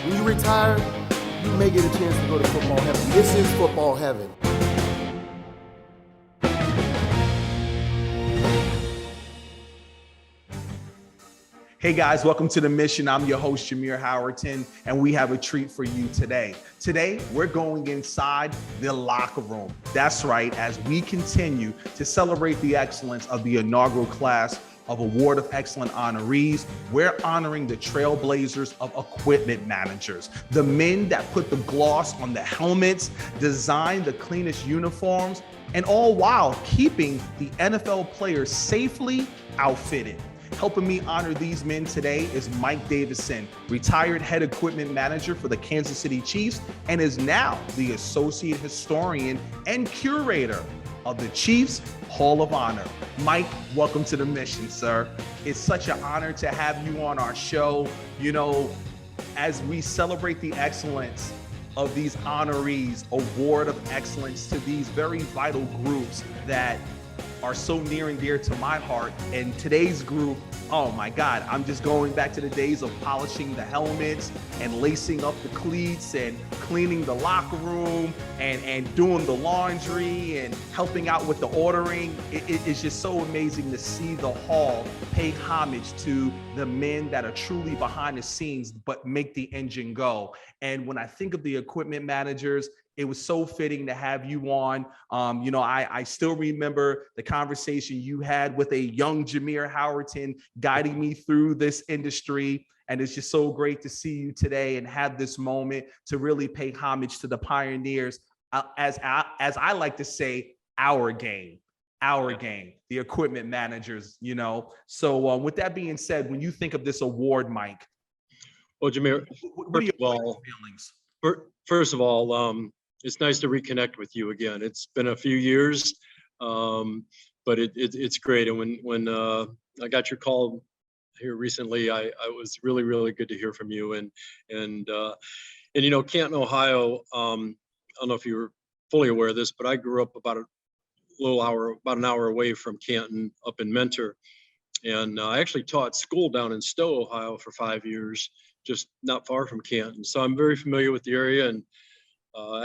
When you retire, you may get a chance to go to football heaven. This is football heaven. Hey guys, welcome to The Mission. I'm your host, Jameer Howerton, and we have a treat for you today. Today, we're going inside the locker room. That's right, as we continue to celebrate the excellence of the inaugural class of Award of Excellent honorees, we're honoring the trailblazers of equipment managers, the men that put the gloss on the helmets, designed the cleanest uniforms, and all while keeping the NFL players safely outfitted. Helping me honor these men today is Mike Davidson, retired head equipment manager for the Kansas City Chiefs, and is now the associate historian and curator of the Chiefs Hall of Honor. Mike, welcome to The Mission, sir. It's such an honor to have you on our show. You know, as we celebrate the excellence of these honorees, award of excellence to these very vital groups that are so near and dear to my heart. And today's group, oh my God, I'm just going back to the days of polishing the helmets and lacing up the cleats and cleaning the locker room and doing the laundry and helping out with the ordering. It's just so amazing to see the hall pay homage to the men that are truly behind the scenes, but make the engine go. And when I think of the equipment managers, it was so fitting to have you on. I still remember the conversation you had with a young Jameer Howerton guiding me through this industry. And it's just so great to see you today and have this moment to really pay homage to the pioneers, as I like to say, our game, the equipment managers, you know. So with that being said, when you think of this award, Mike, well, Jameer, what are your feelings? First of all, it's nice to reconnect with you again. It's been a few years, but it's great. And when I got your call here recently, I was really good to hear from you. And you know, Canton, Ohio. I don't know if you were fully aware of this, but I grew up about an hour away from Canton, up in Mentor, and I actually taught school down in Stowe, Ohio, for 5 years, just not far from Canton. So I'm very familiar with the area. And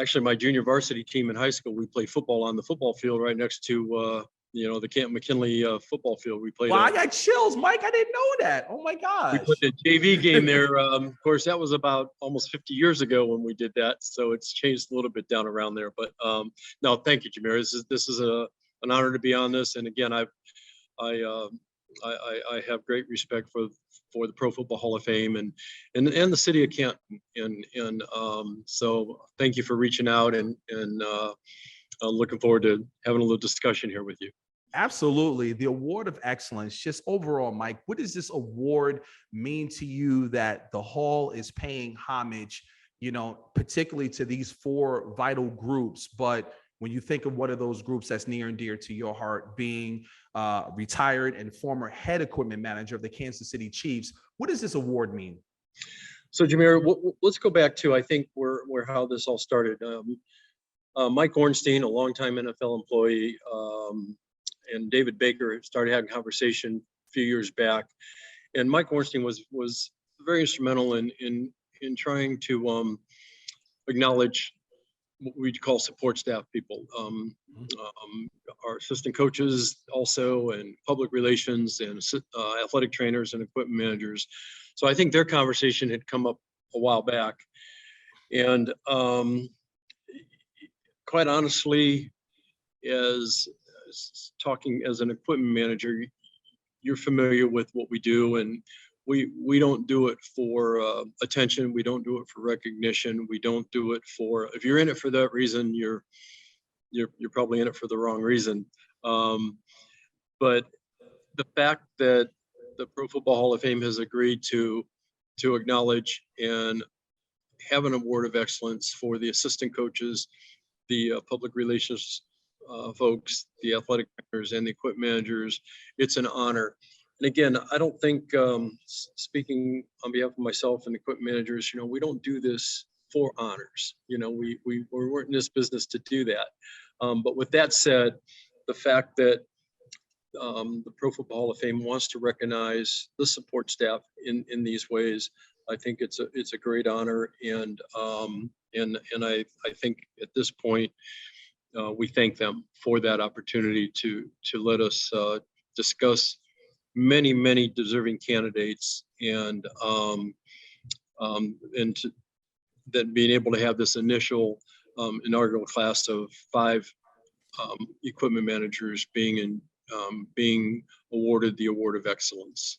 actually, my junior varsity team in high school, we play football on the football field right next to, the Canton McKinley football field. We played. Wow, I got chills, Mike. I didn't know that. Oh my gosh. We played a JV game there. Of course, that was about almost 50 years ago when we did that. So it's changed a little bit down around there. But no, thank you, Jameer. This is an honor to be on this. And again, I have great respect for the Pro Football Hall of Fame and the city of Canton. And so thank you for reaching out and looking forward to having a little discussion here with you. Absolutely. The Award of Excellence, just overall, Mike, what does this award mean to you that the Hall is paying homage, you know, particularly to these four vital groups? But when you think of one of those groups that's near and dear to your heart, being retired and former head equipment manager of the Kansas City Chiefs, what does this award mean? So, Jameer, let's go back to, I think, where how this all started. Mike Ornstein, a longtime NFL employee, and David Baker started having a conversation a few years back. And Mike Ornstein was very instrumental in trying to acknowledge what we call support staff people, our assistant coaches also, and public relations, and athletic trainers and equipment managers. So I think their conversation had come up a while back. And quite honestly, as talking as an equipment manager, you're familiar with what we do, and we don't do it for attention. We don't do it for recognition. We don't do it for, if you're in it for that reason, you're probably in it for the wrong reason. But the fact that the Pro Football Hall of Fame has agreed to acknowledge and have an award of excellence for the assistant coaches, the public relations folks, the athletic trainers, and the equipment managers, it's an honor. And again, I don't think, speaking on behalf of myself and equipment managers, you know, we don't do this for honors. You know, we weren't in this business to do that. But with that said, the fact that the Pro Football Hall of Fame wants to recognize the support staff in these ways, I think it's a great honor, and I think at this point we thank them for that opportunity to let us discuss many deserving candidates, and that being able to have this initial inaugural class of 5 equipment managers being awarded the Award of Excellence.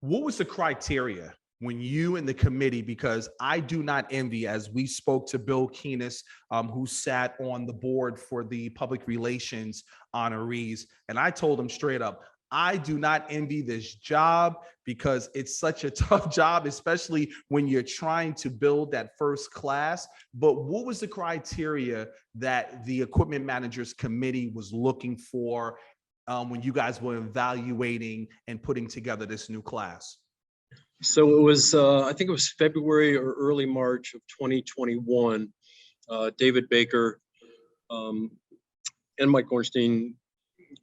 What was the criteria when you and the committee, because I do not envy, as we spoke to Bill Keenis, who sat on the board for the public relations honorees, and I told him straight up, I do not envy this job because it's such a tough job, especially when you're trying to build that first class. But what was the criteria that the equipment managers committee was looking for when you guys were evaluating and putting together this new class? So it was, I think it was February or early March of 2021. David Baker and Mike Ornstein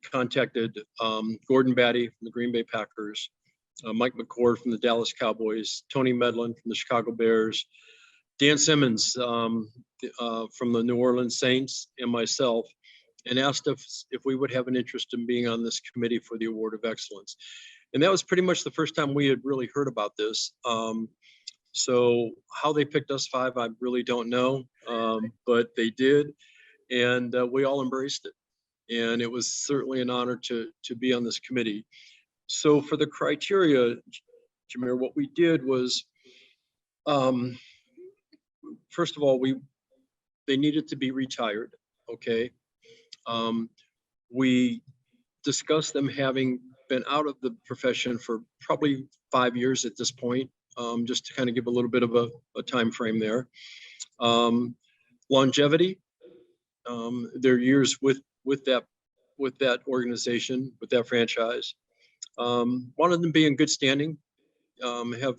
contacted Gordon Batty from the Green Bay Packers, Mike McCord from the Dallas Cowboys, Tony Medlin from the Chicago Bears, Dan Simmons from the New Orleans Saints, and myself, and asked if we would have an interest in being on this committee for the Award of Excellence. And that was pretty much the first time we had really heard about this. So how they picked us 5, I really don't know, but they did, and we all embraced it. And it was certainly an honor to be on this committee. So for the criteria, Jameer, what we did was, first of all, they needed to be retired, okay? We discussed them having been out of the profession for probably 5 years at this point, just to kind of give a little bit of a time frame there. Longevity, their years with that organization, with that franchise. Wanted them to be in good standing, have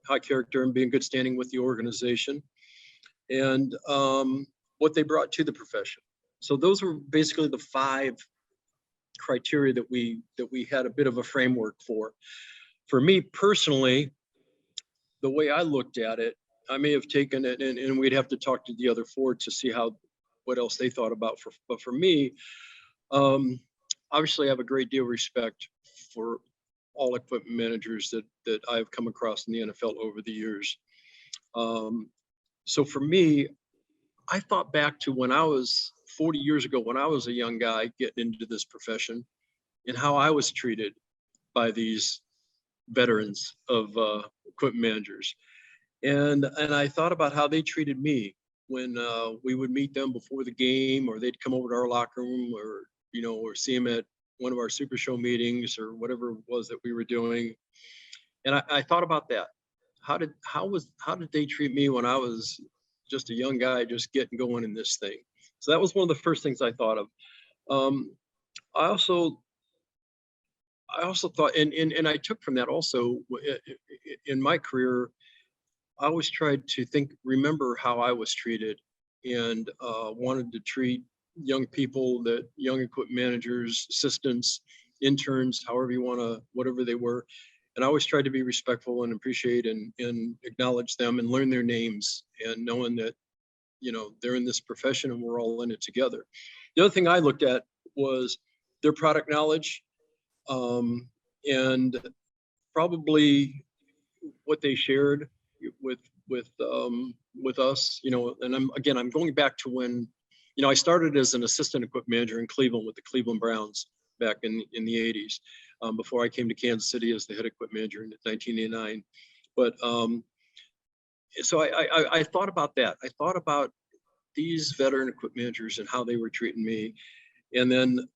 high character and be in good standing with the organization, and what they brought to the profession. So those were basically the 5 criteria that we had a bit of a framework for. For me personally, the way I looked at it, I may have taken it, and we'd have to talk to the other 4 to see what else they thought about. But for me, obviously I have a great deal of respect for all equipment managers that I've come across in the NFL over the years. So for me, I thought back to when I was 40 years ago, when I was a young guy getting into this profession, and how I was treated by these veterans of equipment managers. And I thought about how they treated me when we would meet them before the game, or they'd come over to our locker room, or see them at one of our Super Show meetings or whatever it was that we were doing. And I thought about that. How did they treat me when I was just a young guy just getting going in this thing? So that was one of the first things I thought of. I also thought, and I took from that also in my career, I always tried to remember how I was treated, and wanted to treat young people, young equipment managers, assistants, interns, whatever they were. And I always tried to be respectful and appreciate and acknowledge them and learn their names, and knowing that, they're in this profession and we're all in it together. The other thing I looked at was their product knowledge, and probably what they shared with us, and I'm going back to when, I started as an assistant equipment manager in Cleveland with the Cleveland Browns back in the 80s, before I came to Kansas City as the head equipment manager in 1989. But so I thought about that. I thought about these veteran equipment managers and how they were treating me, and then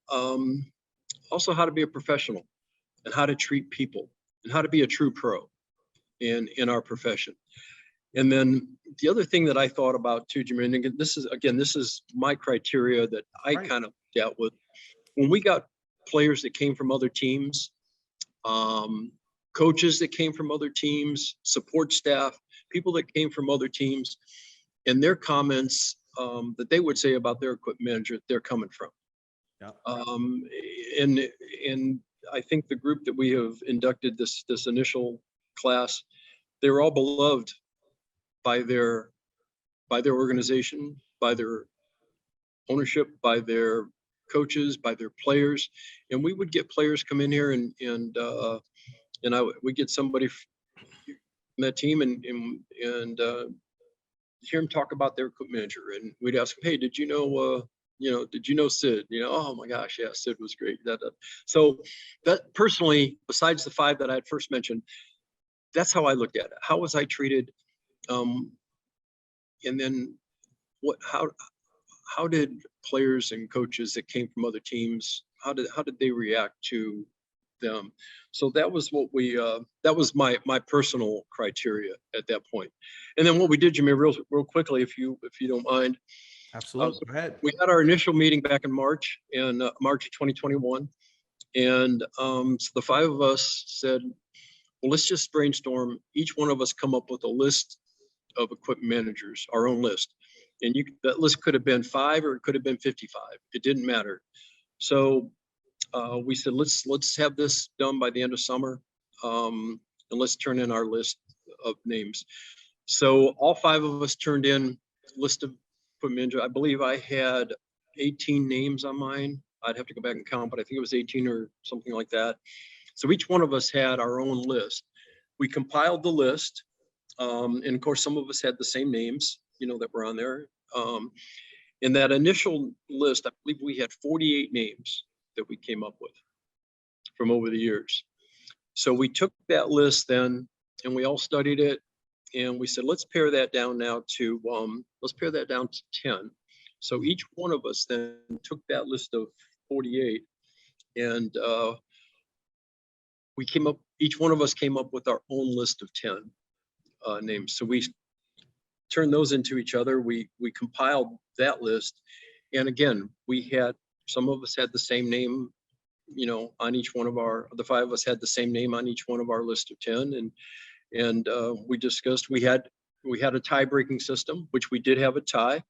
also how to be a professional, and how to treat people, and how to be a true pro in our profession. And then the other thing that I thought about too, Jimmy, and this is my criteria that I kind of dealt with. When we got players that came from other teams, coaches that came from other teams, support staff, people that came from other teams, and their comments that they would say about their equipment manager they're coming from. Yeah. And I think the group that we have inducted this initial class, they were all beloved by their organization, by their ownership, by their coaches, by their players. And we would get players come in here and we get somebody from that team and hear them talk about their equipment manager, and we'd ask them, hey, did you know Sid? Oh my gosh, yeah, Sid was great. So that personally, besides the 5 that I had first mentioned, that's how I looked at it. How was I treated? And then how did players and coaches that came from other teams, how did they react to them? So that was what that was my personal criteria at that point. And then what we did, Jameer, real quickly, if you don't mind. Absolutely. Go ahead. We had our initial meeting back in March of 2021. And so the 5 of us said, well, let's just brainstorm. Each one of us come up with a list of equipment managers, our own list. And that list could have been 5 or it could have been 55. It didn't matter. So we said, let's have this done by the end of summer, and let's turn in our list of names. So all 5 of us turned in list of equipment managers. I believe I had 18 names on mine. I'd have to go back and count, but I think it was 18 or something like that. So each one of us had our own list. We compiled the list, and of course, some of us had the same names, that were on there. In that initial list, I believe we had 48 names that we came up with from over the years. So we took that list then, and we all studied it, and we said, let's pare that down now to 10. So each one of us then took that list of 48, and each one of us came up with our own list of 10 names. So we turned those into each other. We compiled that list, and again, some of us had the same name, on each one of the 5 of us had the same name on each one of our list of 10, and we discussed. We had a tie-breaking system, which we did have a tie.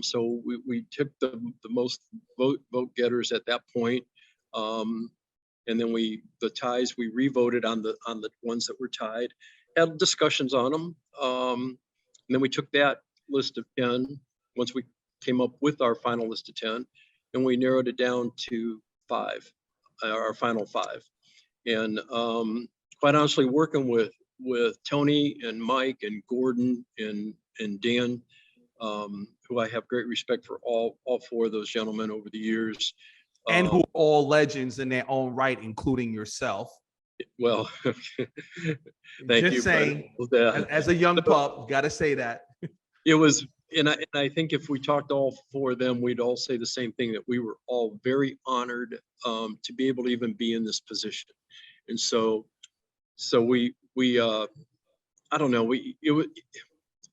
So we took the most vote getters at that point, and then the ties we re-voted on the ones that were tied, had discussions on them, and then we took that list of 10 once we came up with our final list of 10, and we narrowed it down to 5, our final 5. And quite honestly, working with Tony and Mike and Gordon and Dan, who I have great respect for all 4 of those gentlemen over the years. And who are all legends in their own right, including yourself. Well, thank Just you. saying, as a young pup, got to say that. It was, and I think if we talked to all 4 of them, we'd all say the same thing, that we were all very honored to be able to even be in this position. And so we I don't know,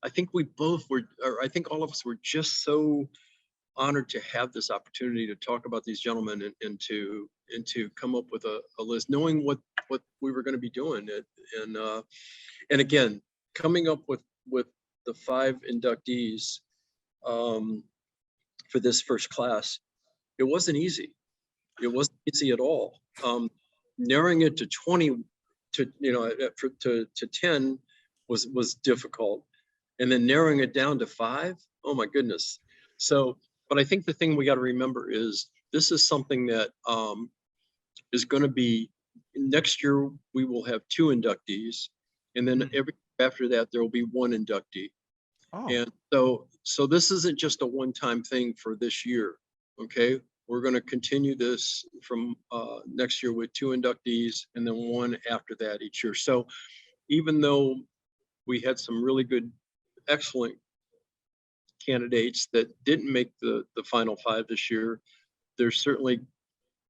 I think we both were, or I think all of us were just so honored to have this opportunity to talk about these gentlemen and to come up with a list, knowing what we were going to be doing. And again, coming up with the 5 inductees for this first class, it wasn't easy. It wasn't easy at all. Narrowing it to 20 to 10 was difficult. And then narrowing it down to 5, oh my goodness. So, but I think the thing we got to remember is this is something that is going to be, next year we will have 2 inductees, and then every after that there will be 1 inductee. Oh. And so this isn't just a one-time thing for this year. Okay, we're going to continue this from next year with 2 inductees and then 1 after that each year. So even though we had some really good, excellent candidates that didn't make the final 5 this year, there's certainly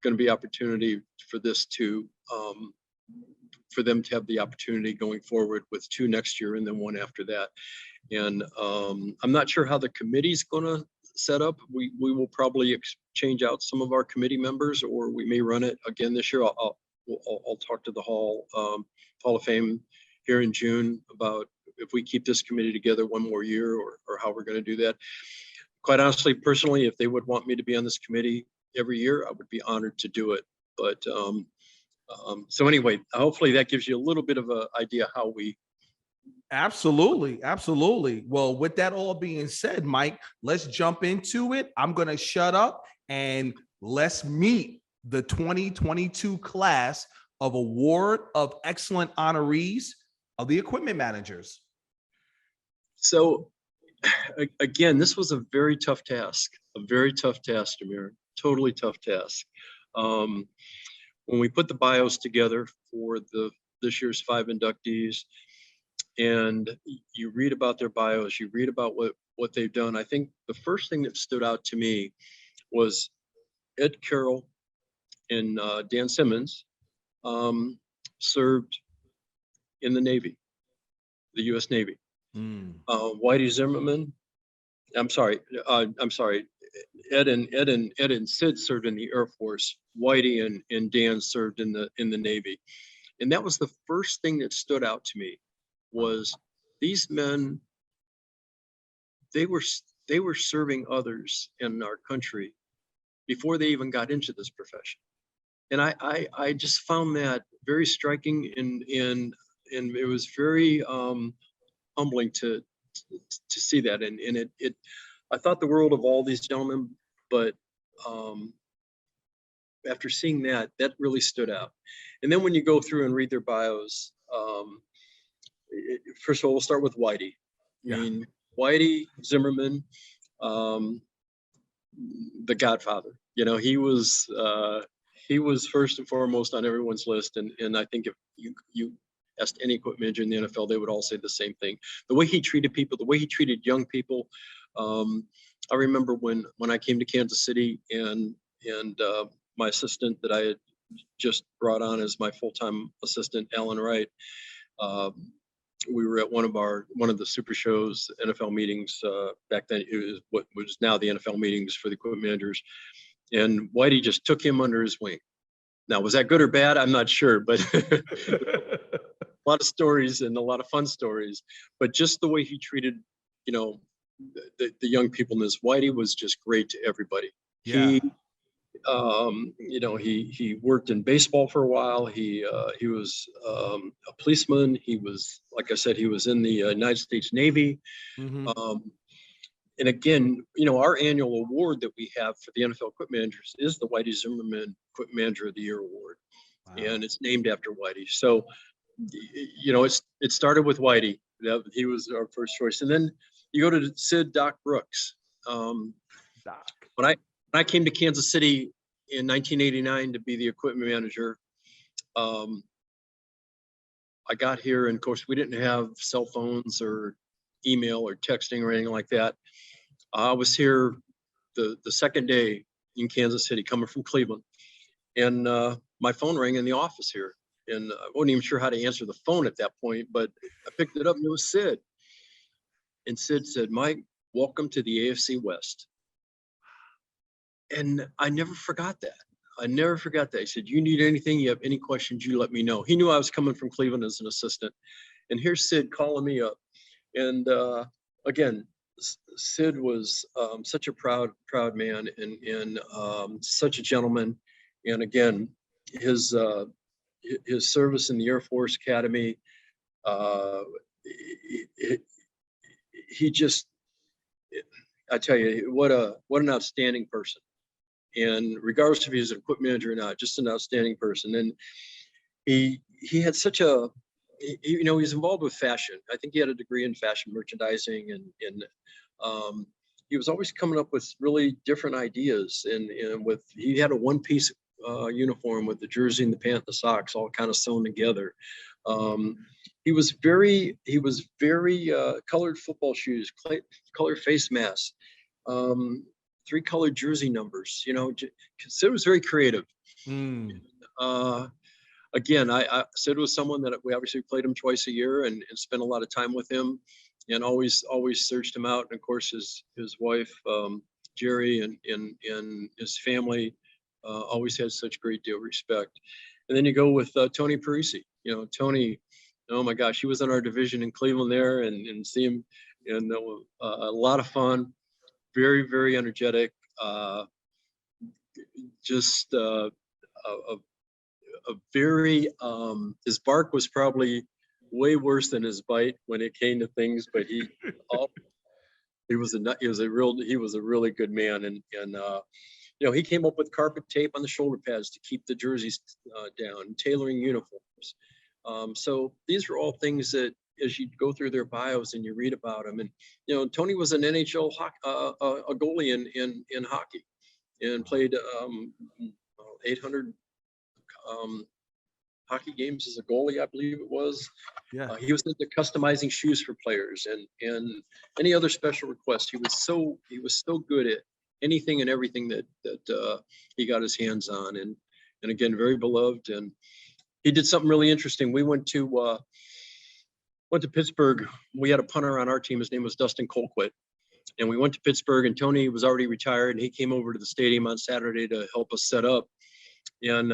going to be opportunity for this for them to have the opportunity going forward with 2 next year and then 1 after that. And I'm not sure how the committee's going to set up. We will probably change out some of our committee members, or we may run it again this year. I'll talk to the Hall of Fame here in June about if we keep this committee together 1 more year, or how we're going to do that. Quite honestly, personally, if they would want me to be on this committee every year, I would be honored to do it. But so anyway, hopefully that gives you a little bit of an idea how we Absolutely. Absolutely. Well, with that all being said, Mike, let's jump into it. I'm going to shut up and let's meet the 2022 class of Award of Excellent Honorees of the Equipment Managers. So again, this was a very tough task, Jamir, totally tough task. When we put the bios together for this year's 5 inductees, and you read about their bios, you read about what they've done. I think the first thing that stood out to me was Ed Carroll and Dan Simmons served in the Navy, the U.S. Navy. Whitey Zimmerman, I'm sorry, Ed and Sid served in the Air Force. Whitey and Dan served in the Navy, and that was the first thing that stood out to me. Was these men, they were serving others in our country before they even got into this profession. And I just found that very striking, and it was very humbling to see that. And it I thought the world of all these gentlemen, but after seeing that really stood out. And then when you go through and read their bios, first of all, we'll start with Whitey. I mean, Whitey Zimmerman, the Godfather. You know, he was first and foremost on everyone's list. And I think if you asked any equipment manager in the NFL, they would all say the same thing. The way he treated people, the way he treated young people. I remember when I came to Kansas City and my assistant that I had just brought on as my full-time assistant, Alan Wright. We were at one of the Super Shows NFL meetings back then. It was what was now the NFL meetings for the equipment managers, and Whitey just took him under his wing. Now, was that good or bad? I'm not sure, but a lot of stories and a lot of fun stories. But just the way he treated, the young people in this, Whitey was just great to everybody. Yeah. He worked in baseball for a while. He was a policeman. He was, like I said, he was in the United States Navy. And again, our annual award that we have for the NFL equipment managers is the Whitey Zimmerman Equipment Manager of the Year award. Wow. And it's named after Whitey. So, it started with Whitey. He was our first choice. And then you go to Sid Doc Brooks. Doc. When I came to Kansas City in 1989 to be the equipment manager, I got here, and of course we didn't have cell phones or email or texting or anything like that. I was here the second day in Kansas City, coming from Cleveland, and my phone rang in the office here, and I wasn't even sure how to answer the phone at that point, but I picked it up and it was Sid. And Sid said, "Mike, welcome to the AFC West." And I never forgot that. He said, "You need anything, you have any questions, you let me know." He knew I was coming from Cleveland as an assistant. And here's Sid calling me up. And again, Sid was such a proud man and such a gentleman. And again, his service in the Air Force Academy, I tell you, what an outstanding person. And regardless if he's an equipment manager or not, just an outstanding person. And he had such he's involved with fashion. I think he had a degree in fashion merchandising, and he was always coming up with really different ideas. And he had a one-piece uniform with the jersey and the pant and the socks all kind of sewn together. He was very colored football shoes, colored face masks. 3 colored jersey numbers, Sid was very creative. Again, Sid was someone that we obviously played him twice a year and spent a lot of time with him, and always searched him out. And of course, his wife, Jerry, and his family always had such great deal of respect. And then you go with Tony Parisi. Tony, oh my gosh, he was in our division in Cleveland there, and see him, and a lot of fun. Very, very energetic, just a very, his bark was probably way worse than his bite when it came to things, but he was a really good man. And you know, he came up with carpet tape on the shoulder pads to keep the jerseys down, tailoring uniforms. So these are all things that, as you go through their bios and you read about them, and you know, Tony was an NHL a goalie in hockey, and played 800 hockey games as a goalie, I believe it was. Yeah. He was into customizing shoes for players and any other special requests. He was so good at anything and everything that he got his hands on, and again, very beloved. And he did something really interesting. We went to Pittsburgh. We had a punter on our team. His name was Dustin Colquitt. And we went to Pittsburgh, and Tony was already retired, and he came over to the stadium on Saturday to help us set up. And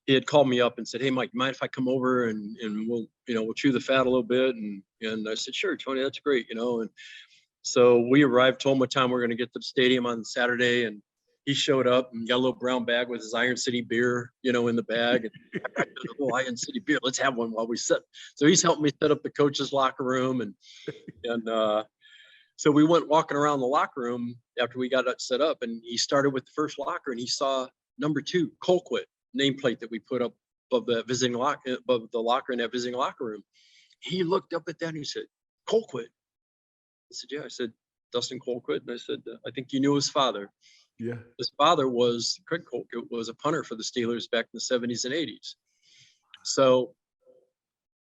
he had called me up and said, "Hey, Mike, mind if I come over and we'll chew the fat a little bit?" And I said, "Sure, Tony, that's great." And so we arrived, told him what time we were going to get to the stadium on Saturday, and he showed up and got a little brown bag with his Iron City beer, in the bag. And I got a little Iron City beer. Let's have one while we sit. So he's helping me set up the coach's locker room, and so we went walking around the locker room after we got it set up, and he started with the first locker, and he saw number 2, Colquitt nameplate that we put up above above the locker in that visiting locker room. He looked up at that and he said, "Colquitt?" I said, "Yeah." I said, "Dustin Colquitt." And I said, "I think you knew his father." Yeah. His father was Craig Colquitt, was a punter for the Steelers back in the 70s and 80s. So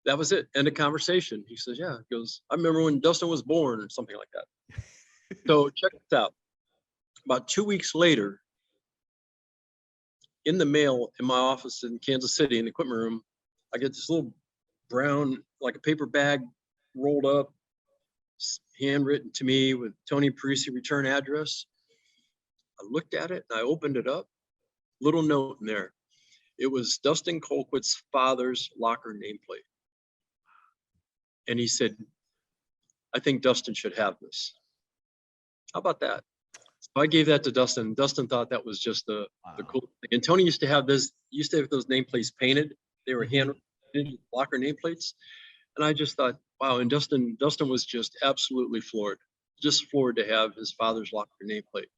that was it. End of conversation. He says, "Yeah." He goes, "I remember when Dustin was born," or something like that. So check this out. About 2 weeks later, in the mail in my office in Kansas City in the equipment room, I get this little brown, like a paper bag rolled up, handwritten to me with Tony Parisi return address. I looked at it and I opened it up. Little note in there. It was Dustin Colquitt's father's locker nameplate. And he said, "I think Dustin should have this." How about that? So I gave that to Dustin. Dustin thought that was just the cool thing. And Tony used to have those nameplates painted. They were hand locker nameplates. And I just thought, wow. And Dustin was just absolutely floored to have his father's locker nameplate.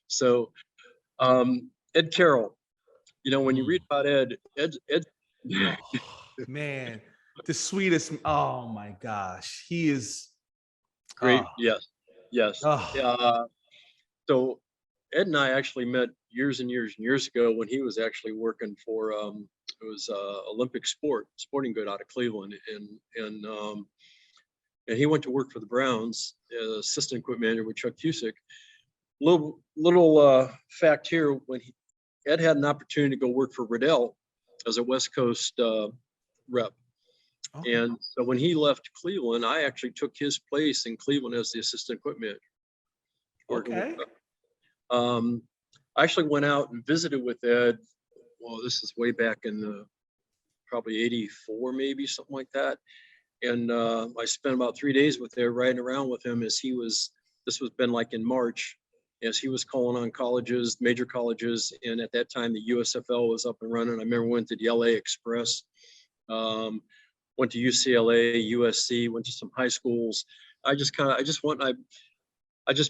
So Ed Carroll, when you read about Ed, oh, man, the sweetest. Oh my gosh. He is great. Yes. Oh. So Ed and I actually met years and years and years ago when he was actually working for it was Olympic sporting good out of Cleveland, and he went to work for the Browns as assistant equipment manager with Chuck Cusick. Little fact here: when Ed had an opportunity to go work for Riddell as a West Coast rep. Okay. And so when he left Cleveland, I actually took his place in Cleveland as the assistant equipment manager. Okay. I actually went out and visited with Ed. Well, this is way back in probably 84, maybe something like that. And I spent about 3 days with Ed riding around with him this was been like in March, as he was calling on colleges, major colleges. And at that time, the USFL was up and running. I remember went to the LA Express, went to UCLA, USC, went to some high schools. I just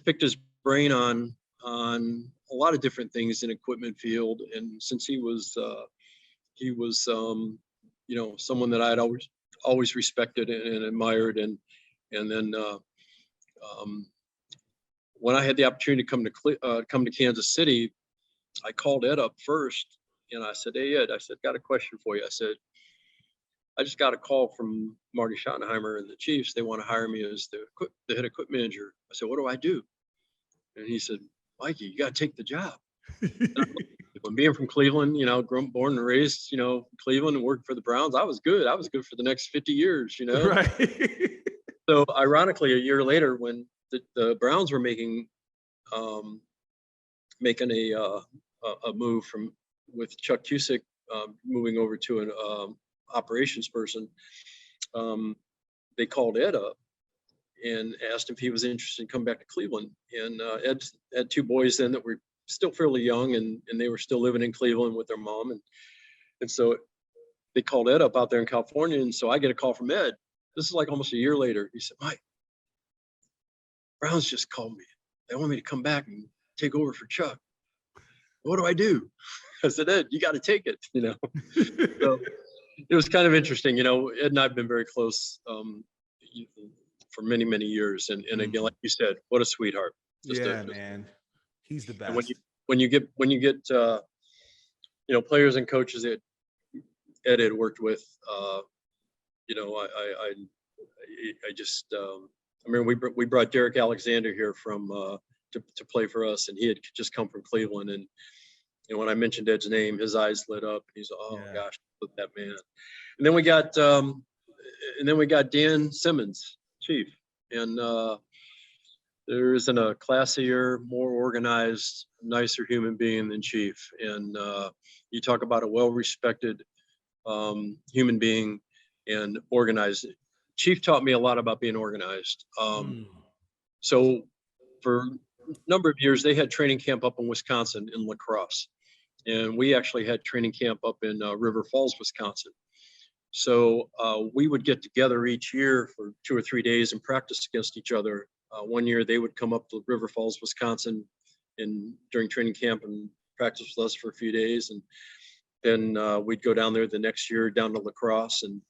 picked his brain on a lot of different things in equipment field. And since he was someone that I'd always respected and admired. And then when I had the opportunity to come to Kansas City, I called Ed up first and I said, "Hey, Ed," I said, "got a question for you." I said, "I just got a call from Marty Schottenheimer and the Chiefs. They want to hire me as the head equipment manager." I said, "What do I do?" And he said, "Mikey, you got to take the job." When being from Cleveland, born and raised, Cleveland, and worked for the Browns, I was good. I was good for the next 50 years, Right. So ironically, a year later, when the Browns were making a move with Chuck Cusick moving over to an operations person, they called Ed up and asked him if he was interested in coming back to Cleveland. And Ed had 2 boys then that were still fairly young, and they were still living in Cleveland with their mom. And so they called Ed up out there in California. And so I get a call from Ed. This is like almost a year later. He said, Mike, Browns just called me. They want me to come back and take over for Chuck. What do I do? I said, Ed, you got to take it, So it was kind of interesting. Ed and I have been very close for many, many years. And again, like you said, what a sweetheart. Man. He's the best. And when you get players and coaches that Ed had worked with, I remember we brought Derek Alexander here from to play for us, and he had just come from Cleveland. And when I mentioned Ed's name, his eyes lit up, and he's gosh, look at that man. And then we got Dan Simmons, Chief, and there isn't a classier, more organized, nicer human being than Chief. And you talk about a well-respected human being and organized. Chief taught me a lot about being organized. So for a number of years, they had training camp up in Wisconsin in La Crosse. And we actually had training camp up in River Falls, Wisconsin. So we would get together each year for 2 or 3 days and practice against each other. One year they would come up to River Falls, Wisconsin during training camp and practice with us for a few days. And then we'd go down there the next year down to La Crosse. And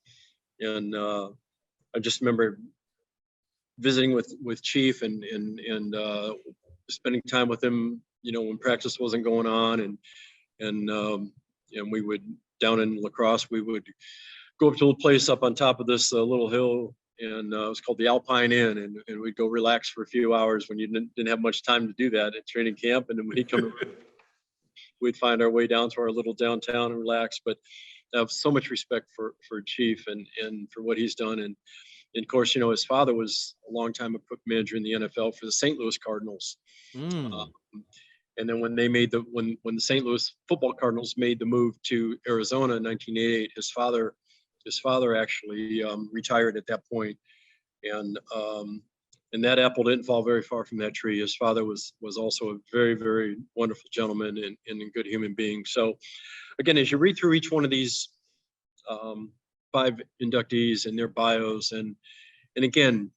I just remember visiting with Chief and spending time with him, when practice wasn't going on. And we would, down in La Crosse, we would go up to a place up on top of this little hill, and it was called the Alpine Inn, and we'd go relax for a few hours when you didn't have much time to do that at training camp. And then when he'd come, we'd find our way down to our little downtown and relax. But I have so much respect for Chief and for what he's done. And of course, his father was a longtime equipment manager in the NFL for the St. Louis Cardinals. And then when they made when the St. Louis football Cardinals made the move to Arizona in 1988, his father actually retired at that point. And that apple didn't fall very far from that tree. His father was also a very, very wonderful gentleman and a good human being. So again, as you read through each one of these 5 inductees and their bios, and again,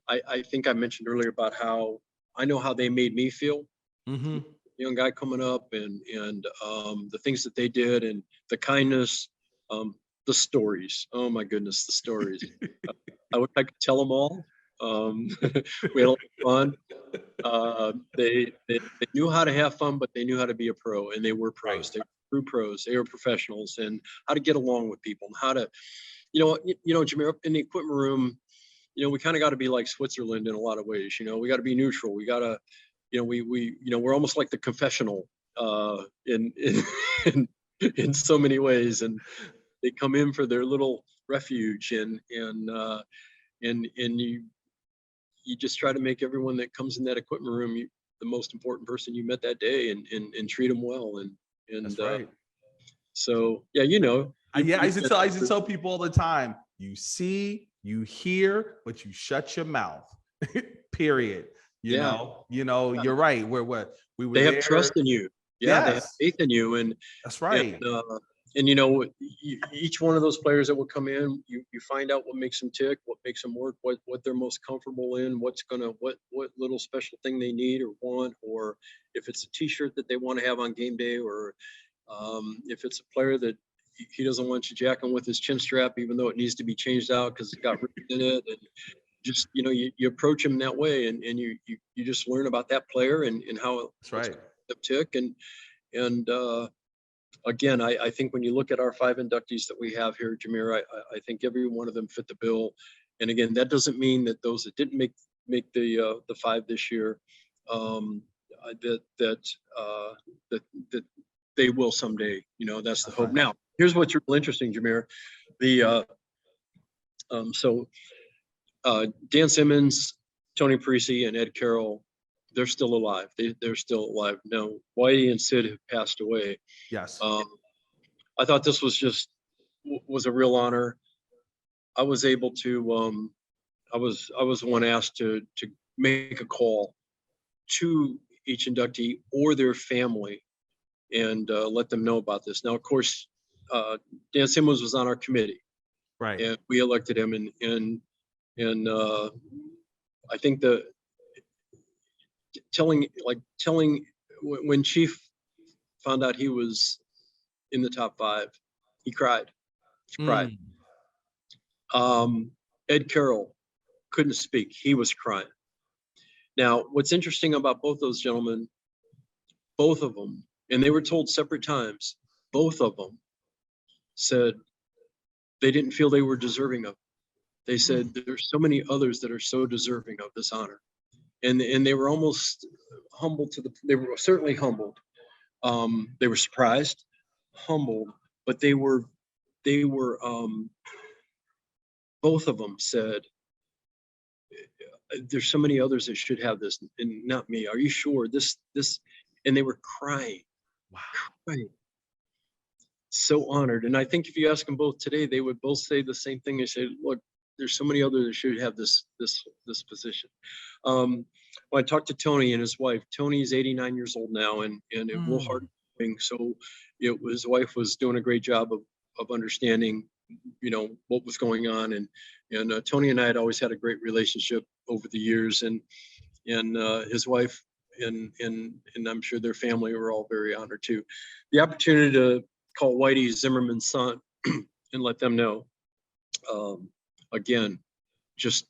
I think I mentioned earlier about how I know how they made me feel. Young guy coming up, and the things that they did, and the kindness, the stories. Oh my goodness, the stories. I wish I could tell them all. We had a lot of fun. They knew how to have fun, but they knew how to be a pro, and they were pros. They were true pros. They were professionals, and how to get along with people, and how to, Jameer, in the equipment room, we kind of got to be like Switzerland in a lot of ways. We got to be neutral. We got to, we're almost like the confessional in so many ways, and they come in for their little refuge, and you just try to make everyone that comes in that equipment room the most important person you met that day, and treat them well. And that's right. So yeah, I used to tell people all the time, you see, you hear, but you shut your mouth. Period. You know, you're right. We were they have trust in you. Yeah, they have faith in you, and that's right. And each one of those players that will come in, you find out what makes them tick, what makes them work, what they're most comfortable in, what little special thing they need or want, or if it's a T-shirt that they want to have on game day, or if it's a player that he doesn't want you jacking with his chin strap, even though it needs to be changed out because it got ripped in it. And just, you approach him that way, and you just learn about that player and how that's right. The tick. And again, I think when you look at our 5 inductees that we have here, Jameer, I think every one of them fit the bill. And again, that doesn't mean that those that didn't make the 5 this year, that they will someday. That's the hope. Now, here's what's real interesting, Jameer. Dan Simmons, Tony Parisi, and Ed Carroll, they're still alive. They're still alive. Now, Whitey and Sid have passed away. Yes. I thought this was a real honor. I was able to, I was the one asked to make a call to each inductee or their family and let them know about this. Now, of course, Dan Simmons was on our committee, Right. and we elected him. And I think telling when Chief found out he was in the top 5, he cried. He cried. Ed Carroll couldn't speak. He was crying. Now, what's interesting about both those gentlemen, both of them, and they were told separate times, both of them said they didn't feel they were deserving of it. They said there's so many others that are so deserving of this honor. And they were almost humbled they were certainly humbled. They were surprised, humbled, but they were both of them said, there's so many others that should have this and not me. Are you sure this, and they were crying. Wow. Crying. So honored. And I think if you ask them both today, they would both say the same thing. They say, look, there's so many others that should have this position. When I talked to Tony and his wife, Tony's 89 years old now, and it will hard thing. So his wife was doing a great job of understanding, what was going on. And Tony and I had always had a great relationship over the years, and his wife and I'm sure their family were all very honored too. The opportunity to call Whitey Zimmerman's son and let them know, again, just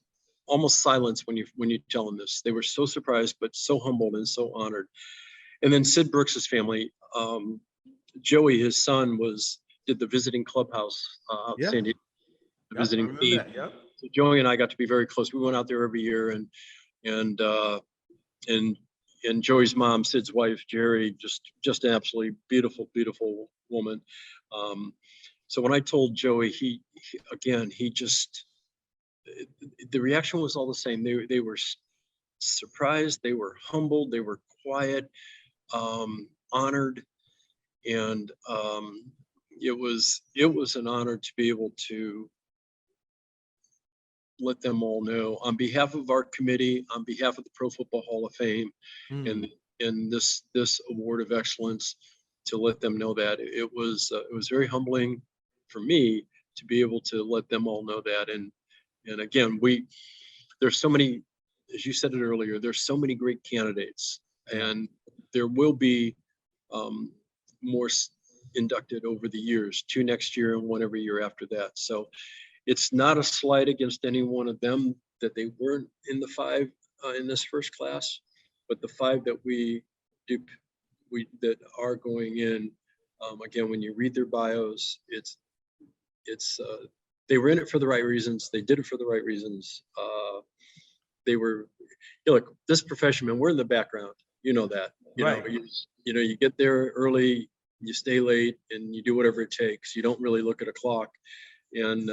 almost silence when you tell them this. They were so surprised, but so humbled and so honored. And then Sid Brooks's family, Joey, his son, did the visiting clubhouse out in San Diego, the visiting team. So Joey and I got to be very close. We went out there every year, and Joey's mom, Sid's wife, Jerry, just an absolutely beautiful, beautiful woman. So when I told Joey, he just, the reaction was all the same. They were surprised, they were humbled, they were quiet, honored, and it was an honor to be able to let them all know on behalf of our committee, on behalf of the Pro Football Hall of Fame, and this award of excellence, to let them know that it was very humbling for me to be able to let them all know that. And again, there's so many, as you said it earlier, there's so many great candidates, and there will be more inducted over the years, 2 next year and 1 every year after that. So it's not a slight against any one of them that they weren't in the 5 in this first class, but the 5 that that are going in, again, when you read their bios, it's they were in it for the right reasons. They did it for the right reasons. They were, look, this profession, man, we're in the background. You know that. You get there early, you stay late, and you do whatever it takes. You don't really look at a clock. And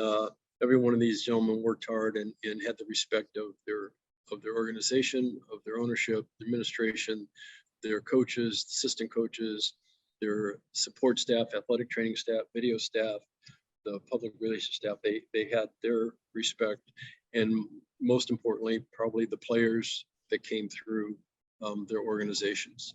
every one of these gentlemen worked hard and had the respect of their organization, of their ownership, the administration, their coaches, assistant coaches, their support staff, athletic training staff, video staff, the public relations staff. They had their respect, and most importantly, probably the players that came through their organizations.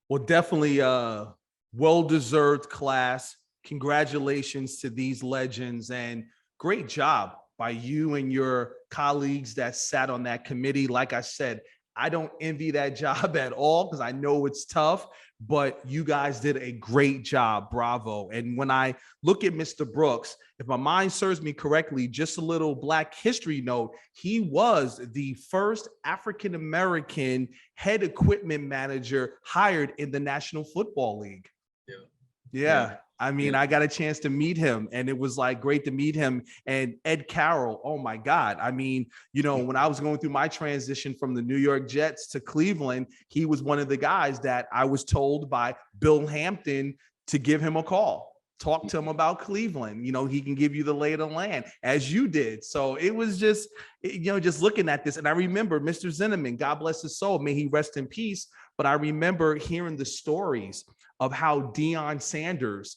Well, definitely a well-deserved class. Congratulations to these legends, and great job by you and your colleagues that sat on that committee. Like I said, I don't envy that job at all because I know it's tough, but you guys did a great job. Bravo. And when I look at Mr. Brooks, if my mind serves me correctly, just a little Black history note, he was the first African-American head equipment manager hired in the National Football League. Yeah. I mean, I got a chance to meet him, and it was like great to meet him. And Ed Carroll, oh my God. I mean, when I was going through my transition from the New York Jets to Cleveland, he was one of the guys that I was told by Bill Hampton to give him a call. Talk to him about Cleveland. He can give you the lay of the land, as you did. So it was just looking at this. And I remember Mr. Zimmerman, God bless his soul, may he rest in peace. But I remember hearing the stories of how Deion Sanders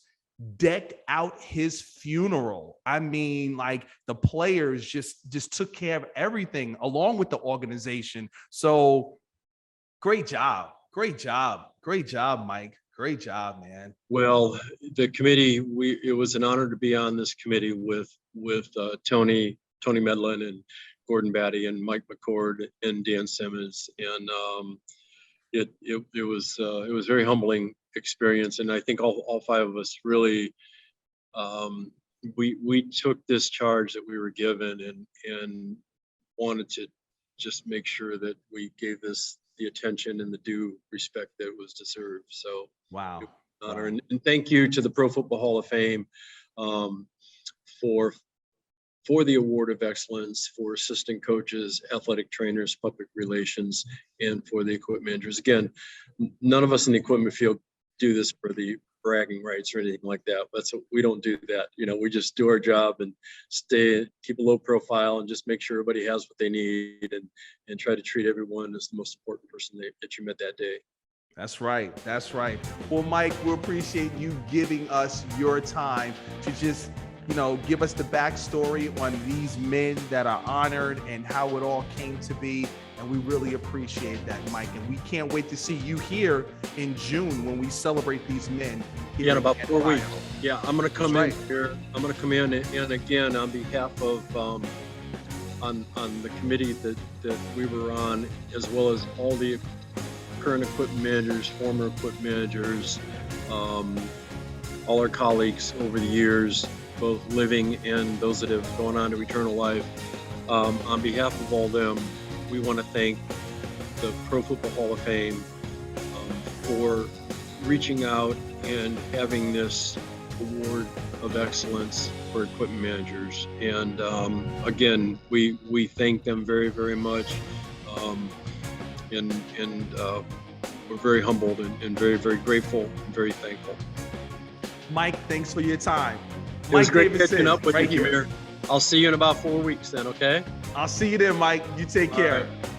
decked out his funeral. I mean, like, the players just took care of everything along with the organization. So great job, Mike. Great job, man. Well, the committee, it was an honor to be on this committee with Tony Medlin and Gordon Batty and Mike McCord and Dan Simmons. And it was a very humbling experience. And I think all five of us really, we took this charge that we were given and wanted to just make sure that we gave this the attention and the due respect that it was deserved. So Wow. Honor. And thank you to the Pro Football Hall of Fame for the award of excellence for assistant coaches, athletic trainers, public relations, and for the equipment managers. Again, none of us in the equipment field do this for the bragging rights or anything like that. We don't do that. We just do our job and keep a low profile and just make sure everybody has what they need and try to treat everyone as the most important person that you met that day. That's right. That's right. Well, Mike, we appreciate you giving us your time to just, give us the backstory on these men that are honored and how it all came to be. And we really appreciate that, Mike. And we can't wait to see you here in June when we celebrate these men. Yeah, in about 4 weeks. Yeah, I'm going to come in here. I'm going to come in and again, on behalf of on the committee that we were on, as well as all the current equipment managers, former equipment managers, all our colleagues over the years, both living and those that have gone on to eternal life. On behalf of all them, we want to thank the Pro Football Hall of Fame for reaching out and having this award of excellence for equipment managers. And again, we thank them very, very much. And we're very humbled and very, very grateful and very thankful. Mike, thanks for your time. It was great Davidson, catching up with right you, here. Jamir. I'll see you in about 4 weeks then, okay? I'll see you then, Mike. You take care. All right.